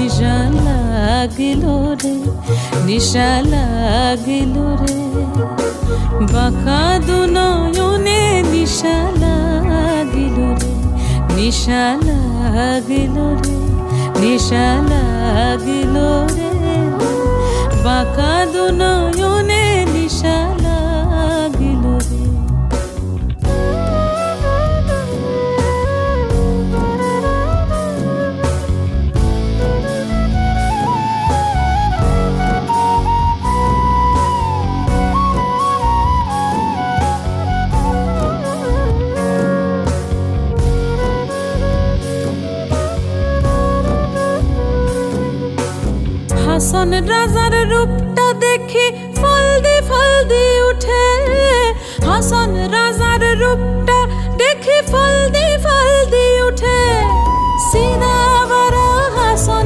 নিশা লাগিল রে, নিশা লাগিল রে, বাঁকা দু নয়নে নিশা লাগিল রে, নিশা লাগিল রে, নিশা লাগিল রে, বাঁকা দু নয়নে নিশা লাগিল রে। হাসন রাজার রূপটা দেখি ফলদি উঠে, হাসন রাজার রূপটা দেখি ফলদি উঠে, সিনাবা